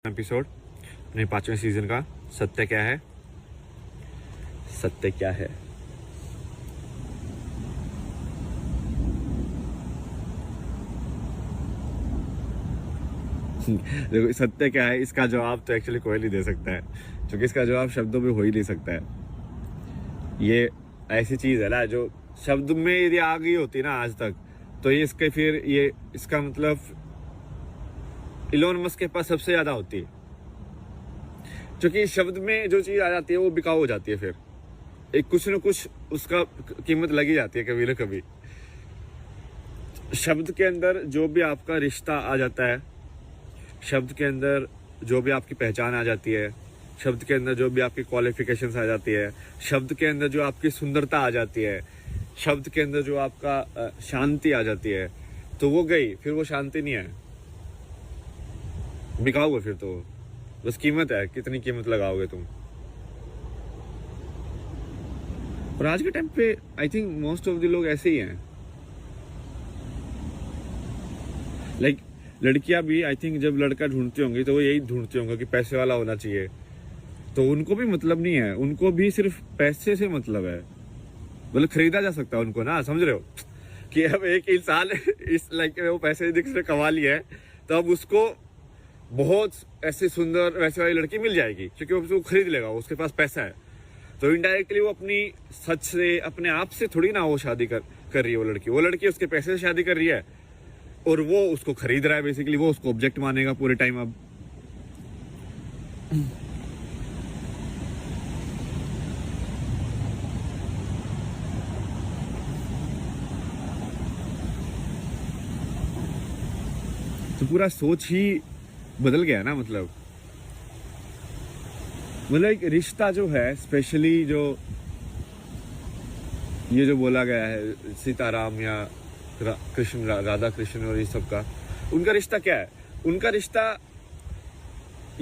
Episode अपने 5वें season का सत्य क्या है। सत्य क्या है? देखो, सत्य क्या है इसका जवाब तो एक्चुअली कोई नहीं दे सकता है, क्योंकि इसका जवाब शब्दों में हो ही नहीं सकता है। ये ऐसी चीज है ना जो शब्द में यदि आ गई होती ना आज तक, तो ये इसके फिर ये इसका मतलब इलोन मस्क के पास सबसे ज्यादा होती है, क्योंकि शब्द में जो चीज आ जाती है वो बिकाऊ हो जाती है। फिर एक कुछ न कुछ उसका कीमत लगी जाती है कभी ना कभी। शब्द के अंदर जो भी आपका रिश्ता आ जाता है, शब्द के अंदर जो भी आपकी पहचान आ जाती है, शब्द के अंदर जो भी आपकी क्वालिफिकेशंस आ जाती है, शब्द के अंदर जो आपकी सुंदरता आ जाती है, शब्द के अंदर जो आपका शांति आ जाती है, तो वो गई। फिर वो शांति नहीं है, बिकाऊ है। फिर तो बस कीमत है, कितनी कीमत लगाओगे तुम। और आज के टाइम पे I think most of the लोग ऐसे ही हैं। लाइक लड़कियां भी आई थिंक जब लड़का ढूंढती होंगी तो वो यही ढूंढती होंगी कि पैसे वाला होना चाहिए। तो उनको भी मतलब नहीं है, उनको भी सिर्फ पैसे से मतलब है। मतलब खरीदा जा सकता है उनको ना, समझ रहे हो कि अब एक इंसान इस लाइक वो पैसे से कमा लिया है, तो अब उसको बहुत ऐसे सुंदर वैसे वाली लड़की मिल जाएगी, क्योंकि वो उसको खरीद लेगा, उसके पास पैसा है। तो इनडायरेक्टली वो अपनी सच से, अपने आप से थोड़ी ना वो शादी कर रही है। वो लड़की उसके पैसे से शादी कर रही है और वो उसको खरीद रहा है। बेसिकली वो उसको ऑब्जेक्ट मानेगा पूरे टाइम। अब तो पूरा सोच ही बदल गया ना। मतलब एक रिश्ता जो है, स्पेशली जो ये जो बोला गया है सीताराम या कृष्ण, राधा कृष्ण और ये सब का, उनका रिश्ता क्या है? उनका रिश्ता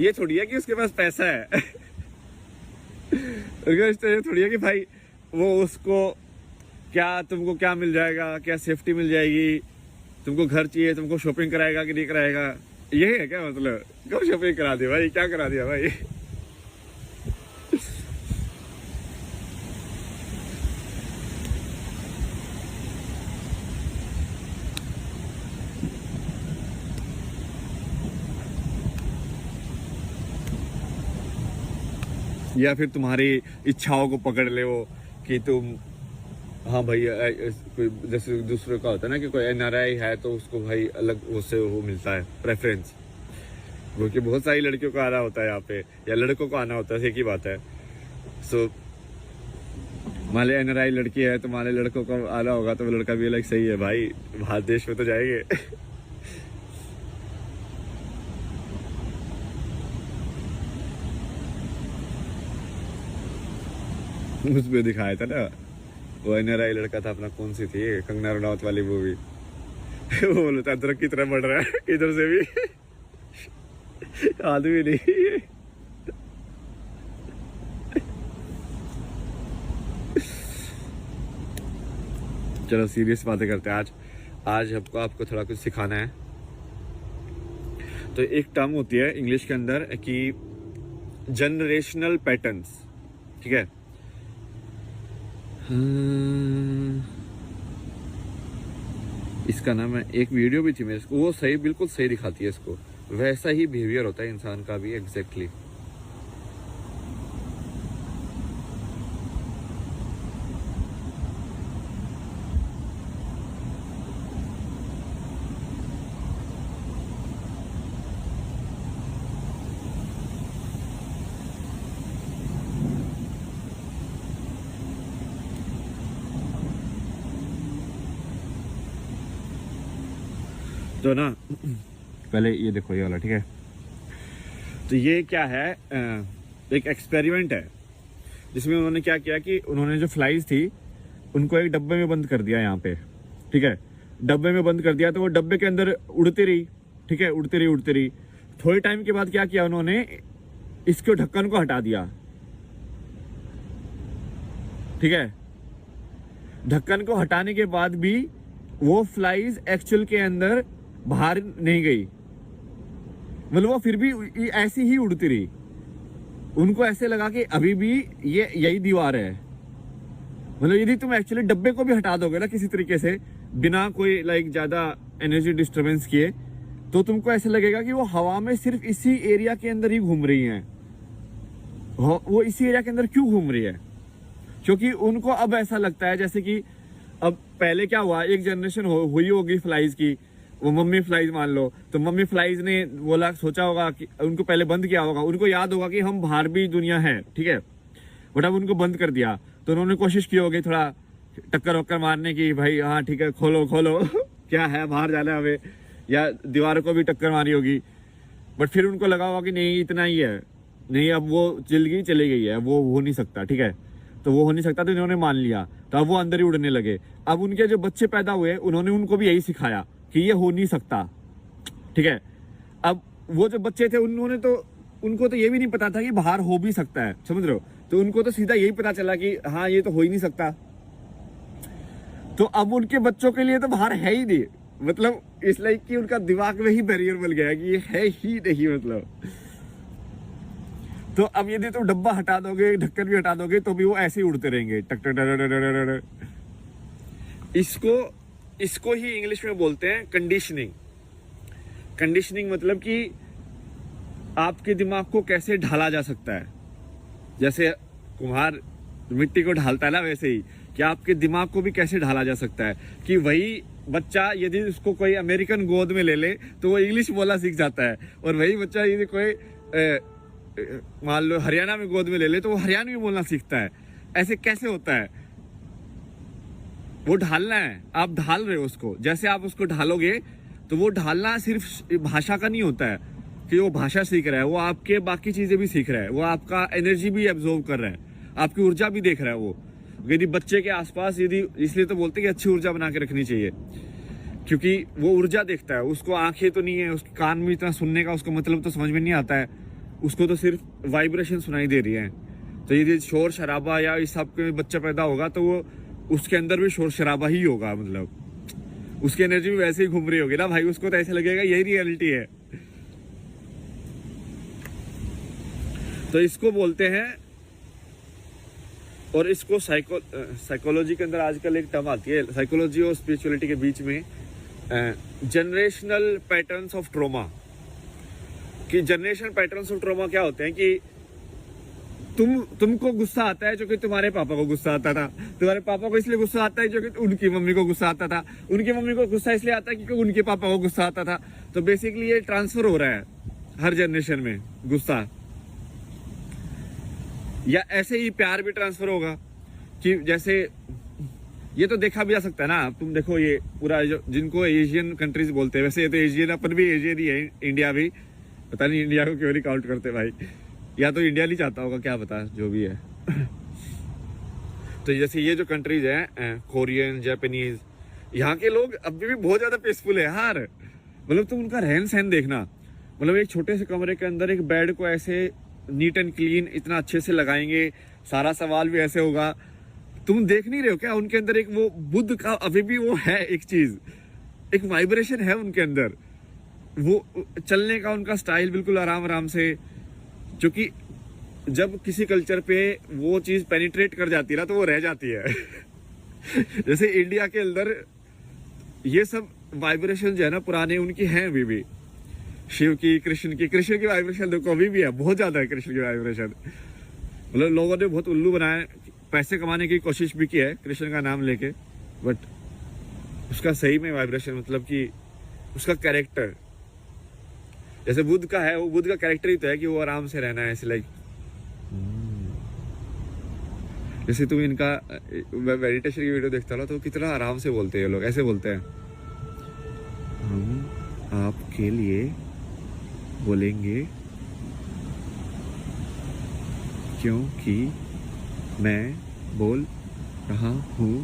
ये थोड़ी है कि उसके पास पैसा है। उनका रिश्ता ये थोड़ी है कि भाई वो उसको क्या, तुमको क्या मिल जाएगा, क्या सेफ्टी मिल जाएगी, तुमको घर चाहिए, तुमको शॉपिंग कराएगा कि नहीं कराएगा। यही है क्या? मतलब कब शॉपिंग करा दी भाई, क्या करा दिया भाई? या फिर तुम्हारी इच्छाओं को पकड़ ले वो कि तुम, हाँ भाई, जैसे दूसरे का होता है ना कि कोई एनआरआई है तो उसको भाई अलग उससे वो मिलता है प्रेफरेंस, वो कि बहुत सारी लड़कियों को आना होता है यहाँ पे, या लड़कों को आना होता है, एक ही बात है। सो माले एनआरआई लड़की है तो माले लड़कों को आना होगा, तो वो लड़का भी अलग सही है भाई, बाहर देश में तो जाएंगे। उसमें दिखाया था ना, वो एनआरआई लड़का था अपना, कौन सी थी, कंगना रनौत वाली मूवी। वो बोलता अदरक की तरह बढ़ रहा है इधर से भी। आदमी नहीं। चलो सीरियस बातें करते हैं आज हमको आपको थोड़ा कुछ सिखाना है। तो एक टर्म होती है इंग्लिश के अंदर कि जनरेशनल पैटर्न्स, ठीक है। इसका नाम है, एक वीडियो भी थी मेरे को, वो सही, बिल्कुल सही दिखाती है इसको। वैसा ही बिहेवियर होता है इंसान का भी, एग्जैक्टली। तो ना पहले ये देखो, ये वाला, ठीक है। तो ये क्या है, एक एक्सपेरिमेंट है जिसमें उन्होंने क्या किया कि उन्होंने जो फ्लाइज थी उनको एक डब्बे में बंद कर दिया यहाँ पे, ठीक है। डब्बे में बंद कर दिया तो वो डब्बे के अंदर उड़ती रही, ठीक है, उड़ती रही। थोड़े टाइम के बाद क्या किया उन्होंने, इसके ढक्कन को हटा दिया, ठीक है। ढक्कन को हटाने के बाद भी वो फ्लाइज एक्चुअल के अंदर बाहर नहीं गई, मतलब वो फिर भी ऐसी ही उड़ती रही। उनको ऐसे लगा कि अभी भी ये यही दीवार है। मतलब यदि तुम एक्चुअली डब्बे को भी हटा दोगे ना किसी तरीके से, बिना कोई लाइक ज्यादा एनर्जी डिस्टरबेंस किए, तो तुमको ऐसे लगेगा कि वो हवा में सिर्फ इसी एरिया के अंदर ही घूम रही हैं। वो इसी एरिया के अंदर क्यों घूम रही है? क्योंकि उनको अब ऐसा लगता है जैसे कि अब पहले क्या हुआ, एक जनरेशन हुई होगी फ्लाइज की, वो मम्मी फ्लाइज मान लो, तो मम्मी फ्लाइज ने बोला, सोचा होगा कि उनको पहले बंद किया होगा, उनको याद होगा कि हम बाहर भी दुनिया है, ठीक है, बट अब उनको बंद कर दिया, तो उन्होंने कोशिश की होगी थोड़ा टक्कर वक्कर मारने की, भाई हाँ ठीक है खोलो खोलो क्या है बाहर जाना है हमें, या दीवारों को भी टक्कर मारी होगी, बट फिर उनको लगा होगा कि नहीं इतना ही है, नहीं अब वो चली गई है, वो हो नहीं सकता, ठीक है, तो वो हो नहीं सकता, तो इन्होंने मान लिया, तो अब वो अंदर ही उड़ने लगे। अब उनके जो बच्चे पैदा हुए उन्होंने उनको भी यही सिखाया कि ये हो नहीं सकता, ठीक है। अब वो जो बच्चे थे उनको तो ये भी नहीं पता था कि बाहर हो भी सकता है, समझ रहे हो, तो उनको तो सीधा यही पता चला कि हाँ ये तो हो ही नहीं सकता। तो अब उनके बच्चों के लिए तो बाहर है ही नहीं, मतलब इसलिए कि उनका दिमाग में ही बैरियर बन गया कि ये है ही नहीं, मतलब। तो अब यदि तुम डब्बा हटा दोगे, ढक्कन भी हटा दोगे, तो भी वो ऐसे ही उड़ते रहेंगे, टक टक टक। इसको ही इंग्लिश में बोलते हैं कंडीशनिंग। कंडीशनिंग मतलब कि आपके दिमाग को कैसे ढाला जा सकता है, जैसे कुम्हार मिट्टी को ढालता है ना, वैसे ही कि आपके दिमाग को भी कैसे ढाला जा सकता है कि वही बच्चा यदि उसको कोई अमेरिकन गोद में ले ले तो वो इंग्लिश बोलना सीख जाता है, और वही बच्चा यदि कोई मान लो हरियाणा में गोद में ले ले तो वो हरियाणवी बोलना सीखता है। ऐसे कैसे होता है? वो ढालना है, आप ढाल रहे हो उसको, जैसे आप उसको ढालोगे तो वो ढालना सिर्फ भाषा का नहीं होता है कि वो भाषा सीख रहा है, वो आपके बाकी चीजें भी सीख रहा है, वो आपका एनर्जी भी एब्जॉर्व कर रहा है, आपकी ऊर्जा भी देख रहा है। वो यदि बच्चे के आसपास यदि, इसलिए तो बोलते हैं कि अच्छी ऊर्जा बना के रखनी चाहिए, क्योंकि वो ऊर्जा देखता है, उसको आंखें तो नहीं है, उसके कान में इतना सुनने का उसको मतलब तो समझ में नहीं आता है, उसको तो सिर्फ वाइब्रेशन सुनाई दे रही है। तो यदि शोर शराबा या इस सब के बच्चा पैदा होगा तो वो उसके अंदर भी शोर शराबा ही होगा, मतलब उसकी एनर्जी भी वैसे ही घूम रही होगी ना भाई, उसको तो ऐसा लगेगा यही रियलिटी है। तो इसको बोलते हैं, और इसको साइकोलॉजी के अंदर आजकल एक टर्म आती है, साइकोलॉजी और स्पिरिचुअलिटी के बीच में, जनरेशनल पैटर्न्स ऑफ ट्रॉमा। कि जनरेशन पैटर्न्स ऑफ ट्रॉमा क्या होते हैं कि तुमको गुस्सा आता है जो कि तुम्हारे पापा को गुस्सा आता था, तुम्हारे पापा को इसलिए गुस्सा आता है जो कि उनकी मम्मी को गुस्सा आता था, उनकी मम्मी को गुस्सा इसलिए आता है क्योंकि उनके पापा को गुस्सा आता था। तो बेसिकली ये ट्रांसफर हो रहा है हर जनरेशन में गुस्सा, या ऐसे ही प्यार भी ट्रांसफर होगा कि जैसे ये तो देखा भी जा सकता है ना, तुम देखो ये पूरा जिनको एशियन कंट्रीज बोलते हैं, वैसे ये तो एशियन, अपन भी एशियन ही है, इंडिया भी, पता नहीं इंडिया को क्यों नहीं काउंट करते भाई, या तो इंडिया नहीं चाहता होगा, क्या पता, जो भी है। तो जैसे ये जो कंट्रीज हैं, कोरियन, जापानीज, यहाँ के लोग अभी भी बहुत ज्यादा पीसफुल है यार। मतलब तुम उनका रहन सहन देखना, मतलब एक छोटे से कमरे के अंदर एक बेड को ऐसे नीट एंड क्लीन इतना अच्छे से लगाएंगे, सारा सवाल भी ऐसे होगा। तुम देख नहीं रहे हो क्या उनके अंदर एक वो बुद्ध का अभी भी वो है, एक चीज, एक वाइब्रेशन है उनके अंदर, वो चलने का उनका स्टाइल बिल्कुल आराम आराम से, क्योंकि जब किसी कल्चर पे वो चीज पेनिट्रेट कर जाती है ना तो वो रह जाती है। जैसे इंडिया के अंदर ये सब वाइब्रेशन जो है ना पुराने, उनकी हैं अभी भी, शिव की, कृष्ण की वाइब्रेशन देखो अभी भी है, बहुत ज्यादा है कृष्ण की वाइब्रेशन। मतलब लोगों ने बहुत उल्लू बनाया, पैसे कमाने की कोशिश भी की है कृष्ण का नाम लेके, बट उसका सही में वाइब्रेशन, मतलब कि उसका कैरेक्टर जैसे बुद्ध का है, वो बुद्ध का कैरेक्टर ही तो है कि वो आराम से रहना है, ऐसे लाइक, जैसे तुम इनका मेडिटेशन की वीडियो देखता हो तो कितना आराम से बोलते हैं ये लोग, ऐसे बोलते हैं, हम आपके लिए बोलेंगे क्योंकि मैं बोल रहा हूँ।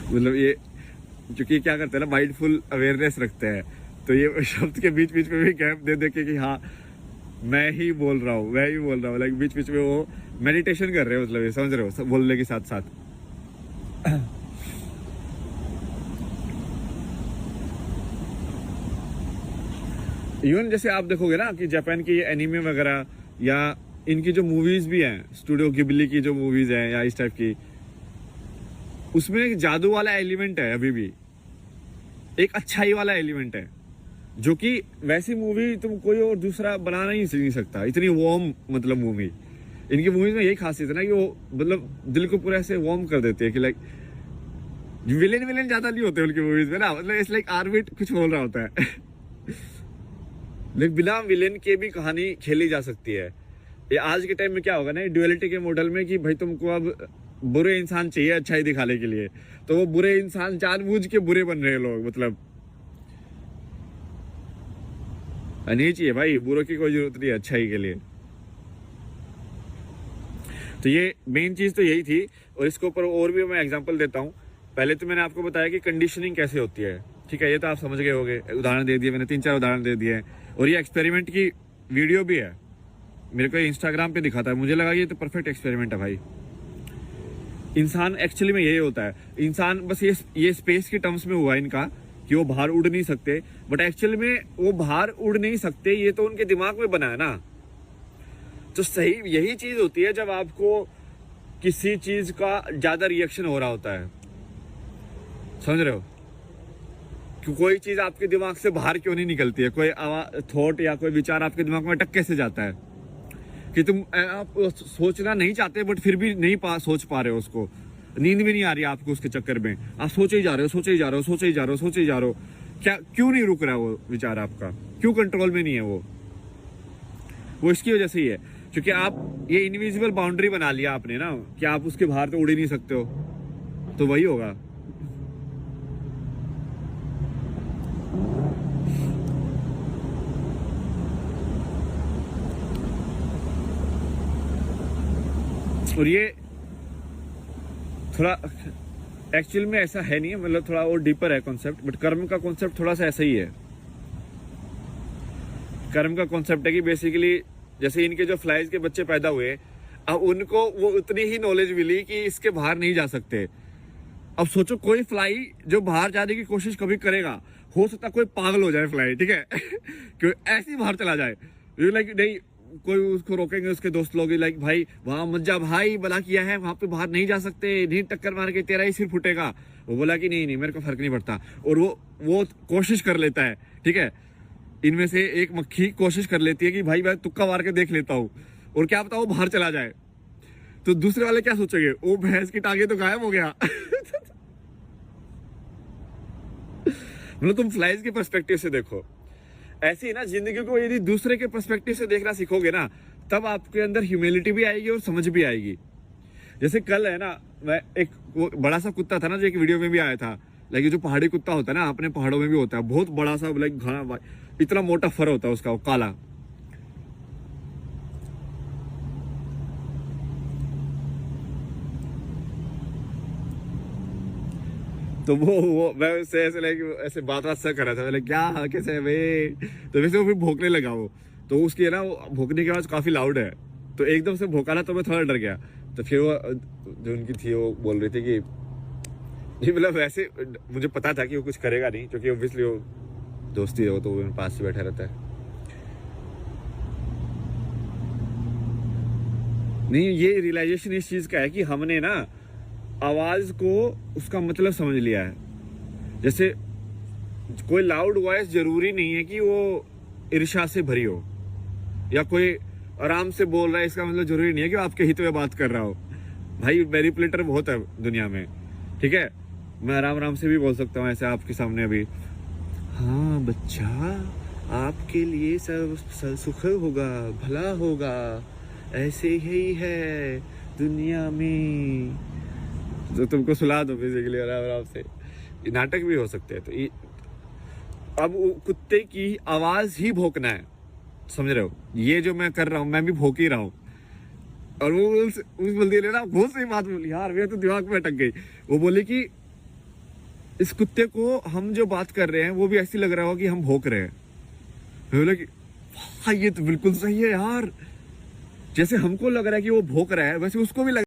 मतलब ये क्योंकि क्या करते हैं ना, माइंडफुल अवेयरनेस रखते हैं, तो ये शब्द के बीच बीच में भी गैप दे दे के कि हाँ मैं ही बोल रहा हूँ, लाइक बीच बीच में वो मेडिटेशन कर रहे हो, मतलब ये समझ रहे हो, बोलने के साथ साथ। इवन जैसे आप देखोगे ना कि जापान की एनिमे वगैरह या इनकी जो मूवीज भी हैं, स्टूडियो गिबली की जो मूवीज हैं या इस टाइप की, उसमें एक जादू वाला एलिमेंट है, अभी भी एक अच्छाई वाला एलिमेंट है, जो कि वैसी मूवी तुम कोई और दूसरा बनाना ही नहीं सकता। इतनी वार्म मतलब मूवी, इनकी मूवीज में यही खासियत है ना कि वो मतलब दिल को पूरा ऐसे वार्म कर देते हैं कि लाइक विलेन ज्यादा नहीं होते उनकी मूवीज में ना, मतलब इट्स लाइक आर्बिट कुछ बोल रहा होता है लेकिन बिना विलेन के भी कहानी खेली जा सकती है। ये आज के टाइम में क्या होगा ना, ड्युअलिटी के मॉडल में कि भाई तुमको अब बुरे इंसान चाहिए अच्छाई दिखाने के लिए, तो वो बुरे इंसान जानबूझ के बुरे बन रहे हैं लोग, मतलब नहीं चाहिए भाई, बुरों की कोई जरूरत नहीं है अच्छाई के लिए। तो ये मेन चीज तो यही थी, और इसके ऊपर और भी मैं एग्जांपल देता हूँ। पहले तो मैंने आपको बताया कि कंडीशनिंग कैसे होती है, ठीक है, ये तो आप समझ गए होंगे, उदाहरण दे दिए मैंने, 3-4 उदाहरण दे दिए, और ये एक्सपेरिमेंट की वीडियो भी है, मेरे को इंस्टाग्राम पे दिखाता है, मुझे लगा ये तो परफेक्ट एक्सपेरिमेंट है भाई। इंसान एक्चुअली में यही होता है, इंसान बस ये स्पेस के टर्म्स में हुआ इनका कि वो बाहर उड़ नहीं सकते, बट एक्चुअली में वो बाहर उड़ नहीं सकते, ये तो उनके दिमाग में बना है ना। तो सही यही चीज होती है जब आपको किसी चीज का ज्यादा रिएक्शन हो रहा होता है, समझ रहे हो, कि कोई चीज आपके दिमाग से बाहर क्यों नहीं निकलती है, कोई थॉट या कोई विचार आपके दिमाग में अटक कैसे जाता है कि तुम आप सोचना नहीं चाहते बट फिर भी नहीं सोच पा रहे हो उसको, नींद भी नहीं आ रही आपको उसके चक्कर में, आप सोचे ही जा रहे हो, सोचे ही जा रहे हो, सोचे ही जा रहे हो, सोचे ही जा रहे हो, क्या क्यों नहीं रुक रहा वो विचार आपका, क्यों कंट्रोल में नहीं है वो इसकी वजह से ही है, क्योंकि आप ये इनविजिबल बाउंड्री बना लिया आपने ना कि आप उसके बाहर तो उड़ ही नहीं सकते हो, तो वही होगा। और ये थोड़ा एक्चुअल में ऐसा है नहीं है, मतलब थोड़ा और डीपर है कॉन्सेप्ट, बट कर्म का कॉन्सेप्ट थोड़ा सा ऐसा ही है। कर्म का कॉन्सेप्ट है कि बेसिकली जैसे इनके जो फ्लाइज के बच्चे पैदा हुए, अब उनको वो उतनी ही नॉलेज मिली कि इसके बाहर नहीं जा सकते। अब सोचो कोई फ्लाई जो बाहर जाने की कोशिश कभी करेगा, हो सकता कोई पागल हो जाए फ्लाई, ठीक है कि ऐसे ही बाहर चला जाए, लाइक नहीं कोई उसको रोकेंगे, उसके दोस्त लोग लाइक भाई वहां मत जा भाई, बना किया है वहां पे बाहर नहीं जा सकते, नहीं टक्कर मार के तेरा ही सिर फूटेगा। वो बोला कि नहीं मेरे को फर्क नहीं पड़ता, और वो कोशिश कर लेता है, ठीक है, इनमें से एक मक्खी कोशिश कर लेती है कि भाई मैं तुक्का मार के देख लेता हूँ, और क्या पता वो बाहर चला जाए, तो दूसरे वाले क्या सोचेंगे, वो भैंस की टांगे तो गायब हो गया मतलब तुम फ्लाइज के पर्सपेक्टिव से देखो, ऐसी ना जिंदगी को यदि दूसरे के पर्सपेक्टिव से देखना सीखोगे ना, तब आपके अंदर ह्यूमिलिटी भी आएगी और समझ भी आएगी। जैसे कल है ना, मैं एक वो बड़ा सा कुत्ता था ना, जो एक वीडियो में भी आया था, लाइक जो पहाड़ी कुत्ता होता है ना, अपने पहाड़ों में भी होता है, बहुत बड़ा सा, लाइक घना इतना मोटा फर होता है उसका, वो काला। तो वो मैं उससे ऐसे लाइक ऐसे बात सा कर रहा था, मैं क्या कैसे है भाई, तो वैसे वो फिर भौंकने लगा वो, तो उसकी है ना वो भौंकने की आवाज काफी लाउड है, तो एकदम से भौंका ना, तो मैं थोड़ा डर गया। तो फिर वो जो उनकी थी वो बोल रही थी कि नहीं, मतलब वैसे मुझे पता था कि वो कुछ करेगा नहीं, क्योंकि ऑब्वियसली वो दोस्ती है, वो तो वो पास ही बैठा रहता है। नहीं, ये रियलाइजेशन इस चीज का है कि हमने ना आवाज को उसका मतलब समझ लिया है। जैसे कोई लाउड वॉइस जरूरी नहीं है कि वो ईर्ष्या से भरी हो, या कोई आराम से बोल रहा है इसका मतलब जरूरी नहीं है कि वो आपके हित में बात कर रहा हो। भाई मैनिपुलेटर बहुत है दुनिया में, ठीक है, मैं आराम से भी बोल सकता हूँ ऐसे आपके सामने अभी, हाँ बच्चा आपके लिए सब सुख होगा, भला होगा, ऐसे ही है दुनिया में, जो तुमको सुला दो बेसिकली आराम से। नाटक भी हो सकते हैं। तो अब कुत्ते की आवाज ही भौंकना है, समझ रहे हो, ये जो मैं कर रहा हूँ मैं भी भौंक ही रहा हूँ। और वो उस बंदी ने ना बहुत सही बात बोली यार, मेरे तो दिमाग में अटक गई। वो बोली कि इस कुत्ते को हम जो बात कर रहे हैं वो भी ऐसी लग रहा हो कि हम भौंक रहे हैं। बोला कि हाँ ये तो बिल्कुल सही है यार, जैसे हमको लग रहा है कि वो भौंक रहा है वैसे उसको भी लग